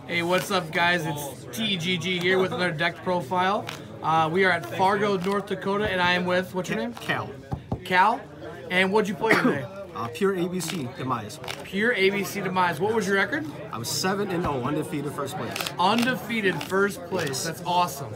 Hey, what's up, guys? It's TGG here with another deck profile. We are at Fargo, North Dakota, and I am with, what's your name? Cal. Cal? And what'd you play today? Pure ABC Demise. Pure ABC Demise. What was your record? I was 7-0, undefeated first place. Undefeated first place. That's awesome.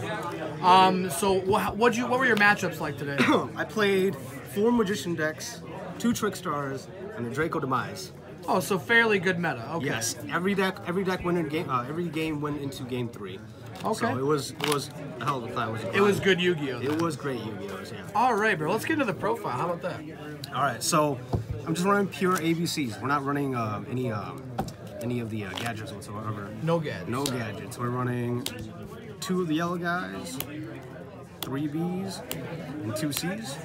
So what were your matchups like today? I played 4 Magician decks, 2 Trick Stars, and a Draco Demise. Oh, so fairly good meta. Okay. Yes, every deck went in game. Every game went into game 3. Okay. So it was a hell of a plan. It was good Yu-Gi-Oh. It was great Yu-Gi-Oh. Yeah. All right, bro. Let's get into the profile. How about that? All right. So I'm just running pure ABCs. We're not running any of the gadgets whatsoever. No gadgets. No gadgets. We're running 2 of the yellow guys, 3 Bs, and 2 Cs.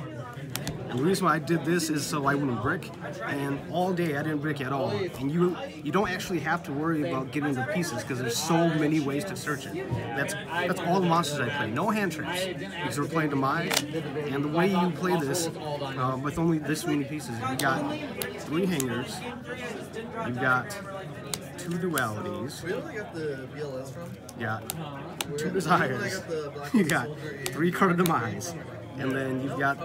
And the reason why I did this is so I wouldn't brick, and all day I didn't brick at all. And you don't actually have to worry about getting the pieces because there's so many ways to search it. That's all the monsters I play. No hand tricks because we're playing Demise, and the way you play this with only this many pieces, you got 3 hangers, you got 2 dualities, you got 2 desires, you got 3 Card of Demise, and then you've got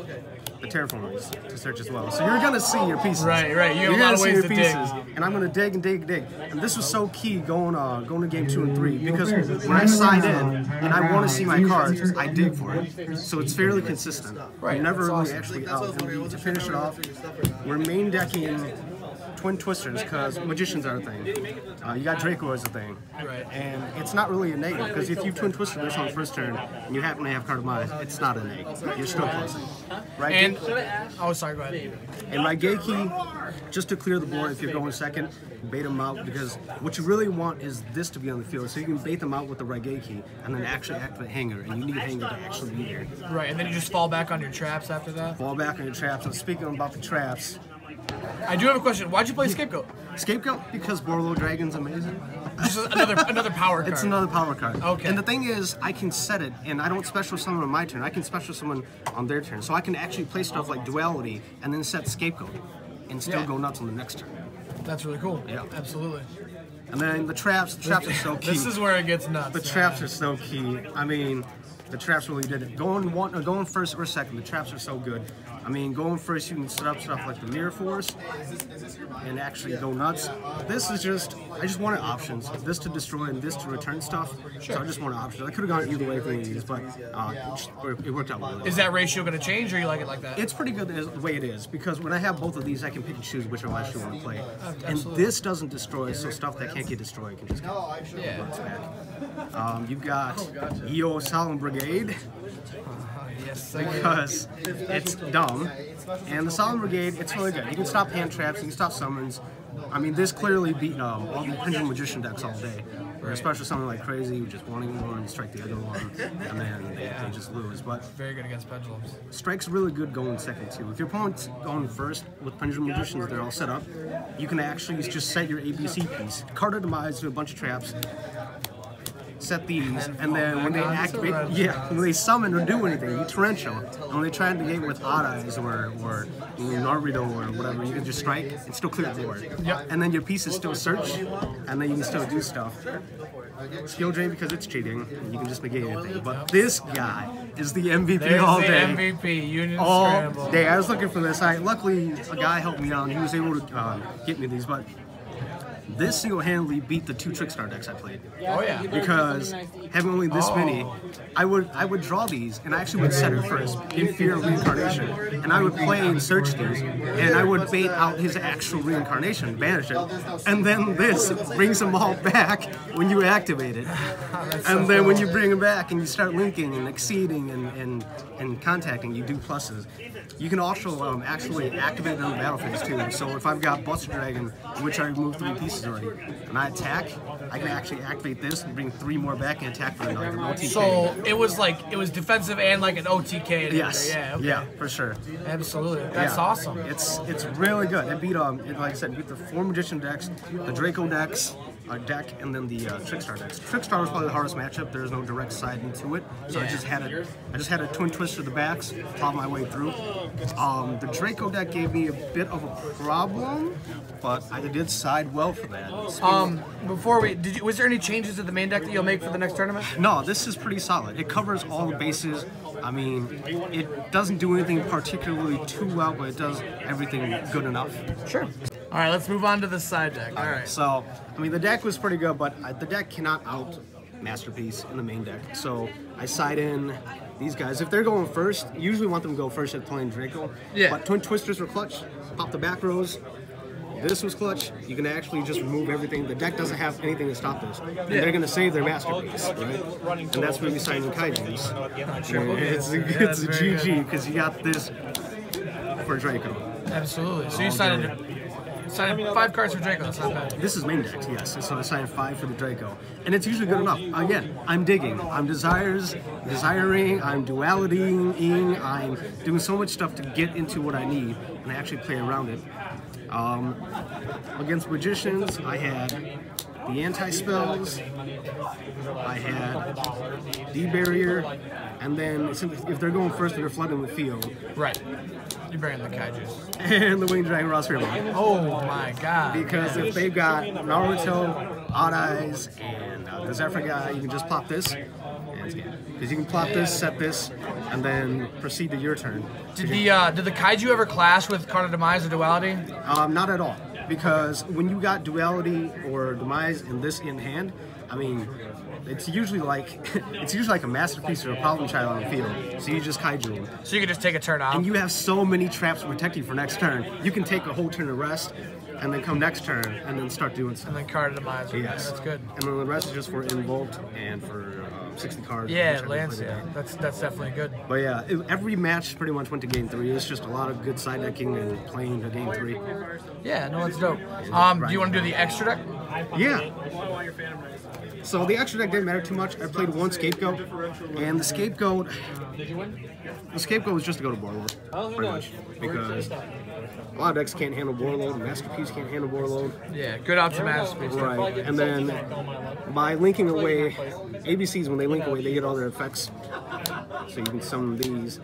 the terraformers to search as well. So you're gonna see your pieces. Right. You have a lot of ways to dig. And I'm gonna dig and dig and dig. And this was so key going to game 2 and 3 because when I side in and I want to see my cards, I dig for it. So it's fairly consistent. Right. You're never really actually out. And to finish it off, we're main decking Twin Twisters because Magicians are a thing. You got Draco as a thing. Right. And it's not really a negative because if you Twin Twister this on the first turn and you happen to have Card of Demise, it's not a negative. You're still closing. Right? And oh, sorry, go ahead. And my Geiki, just to clear the board if you're going second, bait them out because what you really want is this to be on the field. So you can bait them out with the Geiki and then actually activate Hanger, and you need Hanger to actually be there. Right, and then you just fall back on your traps after that? Fall back on your traps. And speaking about the traps, I do have a question. Why'd you play Scapegoat? Scapegoat because Borlo Dragon's amazing. Just another power card. It's another power card. Okay. And the thing is, I can set it, and I don't special summon on my turn. I can special summon on their turn. So I can actually play stuff like Duality and then set Scapegoat and still go nuts on the next turn. That's really cool. Yeah. Absolutely. And then the traps are so key. This is where it gets nuts. The traps are so key. I mean, the traps really did it. Going first or second, the traps are so good. I mean, going first, you can set up stuff like the Mirror Force and actually go nuts. This is just, I just wanted options. This to destroy and this to return stuff. Sure. So I just wanted options. I could have gone either way for any of these, but it worked out well. Is that ratio going to change, or you like it like that? It's pretty good the way it is, because when I have both of these, I can pick and choose which one I actually want to play. And this doesn't destroy, so stuff that can't get destroyed can just get bounce back. You've got EO Solemn Brigade. Yes, because it's dumb, and the Solemn Brigade, it's really good. You can stop hand traps, you can stop summons. I mean, this clearly beat all the Pendulum Magician decks all day. Especially something like Crazy, just wanting one, strike the other one, and then they just lose. But very good against Pendulums. Strike's really good going second too. If your opponent's going first with Pendulum Magicians, they're all set up. You can actually just set your ABC piece. Card of Demise, do a bunch of traps. Set these, and then when they activate, when they summon or do anything, you torrential. And when they try to engage with Odd Eyes or Naruto or whatever, you can just strike and still clear the board. Yep. And then your pieces still search, and then you can still do stuff. Skill drain because it's cheating. You can just negate anything. But this guy is the MVP There's all the day. MVP, Union all Scramble. day. I was looking for this. Luckily, a guy helped me out, and he was able to get me these. But this single-handedly beat the 2 Trickstar decks I played. Oh yeah. Because having only this many, I would draw these, and I actually would set it first in fear of reincarnation, and I would play and search these, and I would bait out his actual reincarnation, banish it, and then this brings them all back when you activate it, and then when you bring them back and you start linking and exceeding and contacting, you do pluses. You can also actually activate it on the battlefield too. So if I've got Buster Dragon, which I removed 3 pieces already, and I attack, I can actually activate this and bring 3 more back and attack for another OTK. So it was defensive and like an OTK. Yes. Yeah. Okay. Yeah, for sure. Absolutely. That's awesome. It's really good. It beat like I said, beat the 4 Magician decks, the Draco decks, deck and then the Trickstar decks. Trickstar was probably the hardest matchup. There's no direct side into it, so I just had a Twin Twister the backs, plowed my way through. The Draco deck gave me a bit of a problem, but I did side well for that. Was there any changes to the main deck that you'll make for the next tournament? No, this is pretty solid. It covers all the bases. I mean, it doesn't do anything particularly too well, but it does everything good enough. Sure. All right, let's move on to the side deck. All right. So, I mean, the deck was pretty good, but the deck cannot out Masterpiece in the main deck. So I side in these guys. If they're going first, usually want them to go first at playing Draco. Yeah. But Twin Twisters were clutch. Pop the back rows. This was clutch. You can actually just remove everything. The deck doesn't have anything to stop this. And they're going to save their Masterpiece, right? And that's where you sign in Kaijus. It's a GG because you got this for Draco. Absolutely. So you signed 5 cards for Draco. That's not bad. This is main deck, yes. So I signed 5 for the Draco. And it's usually good enough. Again, I'm digging. I'm desiring, I'm dualitying, I'm doing so much stuff to get into what I need, and I actually play around it. Against Magicians, I had the anti-spells, I had D-barrier, and then if they're going first, they're flooding the field. Right. You're bringing the Kaijus. And the Winged Dragon Ross Hero. Oh my god. Because if they've got Naruto, Odd Eyes, and the Zephyr guy, you can just plop this, and it's game. Because you can plop this, set this, and then proceed to your turn. Did the Kaiju ever clash with Card of Demise or Duality? Not at all. Because when you got Duality or Demise in this in hand, I mean, it's usually like a Masterpiece or a Problem Child on the field. So you just Kaiju them. So you can just take a turn off. And you have so many traps to protect you for next turn. You can take a whole turn of rest, and then come next turn, and then start doing stuff. And then Card of Demise. Yes. That's good. And then the rest is just for Involt and for 60 cards. Yeah, Lance, yeah. That's definitely good. But yeah, every match pretty much went to game 3. It's just a lot of good side decking and playing to game 3. Yeah, no, that's dope. Do you want to do the extra deck? Yeah. So the extra deck didn't matter too much. I played 1 Scapegoat, and the Scapegoat was just to go to Warlord, pretty much, because a lot of decks can't handle Warlord, Masterpiece can't handle Warlord. Yeah, good option Masterpiece. Right, and then by linking away, ABCs, when they link away, they get all their effects, so you can summon these.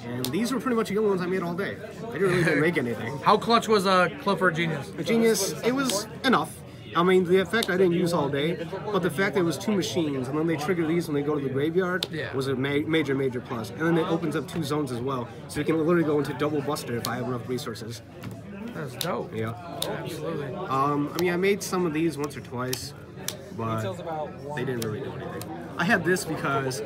And these were pretty much the only ones I made all day. I didn't really make anything. How clutch was Clifford Genius? Genius, it was enough. I mean, the effect I didn't use all day, but the fact that it was 2 machines, and then they trigger these when they go to the graveyard, was a major plus. And then it opens up 2 zones as well, so you can literally go into double Buster if I have enough resources. That's dope. Yeah. Absolutely. I mean, I made some of these once or twice, but they didn't really do anything. I had this because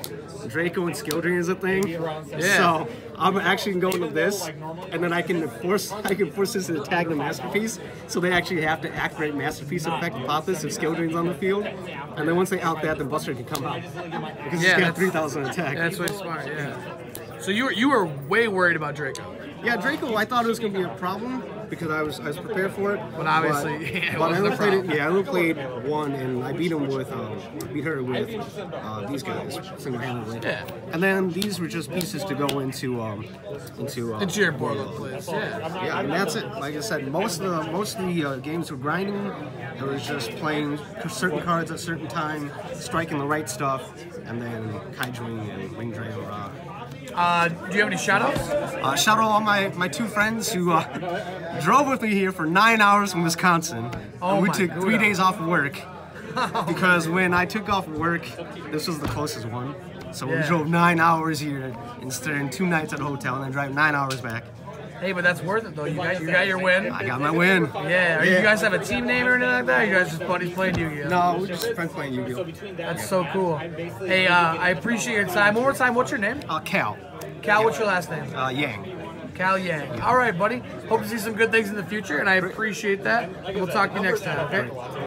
Draco and Skill Drain is a thing, so I'm actually going to this, and then I can force this to attack the Masterpiece, so they actually have to activate Masterpiece effect to pop this if Skill Drain's on the field, and then once they out that, the Buster can come out because he's got 3,000 attack. That's way smart. Yeah. So you were way worried about Draco. Yeah, Draco, I thought it was going to be a problem because I was prepared for it. But obviously, but I only played 1, and I beat him with beat her with these guys single-handedly. Yeah. And then these were just pieces to go into your board place. Yeah. Yeah, and that's it. Like I said, most of the games were grinding. It was just playing certain cards at a certain time, striking the right stuff, and then Kaijuing and Wing Dragon Rock. Do you have any shout-outs? Shout out all my 2 friends who drove with me here for 9 hours from Wisconsin. We took 3 days off of work because when I took off of work, this was the closest one. So we drove 9 hours here and stayed 2 nights at a hotel and then drive 9 hours back. Hey, but that's worth it though. You got your win. I got my win. Yeah. You guys have a team name or anything like that? Or you guys just buddies playing Yu-Gi-Oh? No, we're just friends playing Yu-Gi-Oh. That's so cool. Hey, I appreciate your time. One more time, what's your name? Cal. Cal, what's your last name? Yang. Cal Yang. All right, buddy. Hope to see some good things in the future, and I appreciate that. We'll talk to you next time, okay?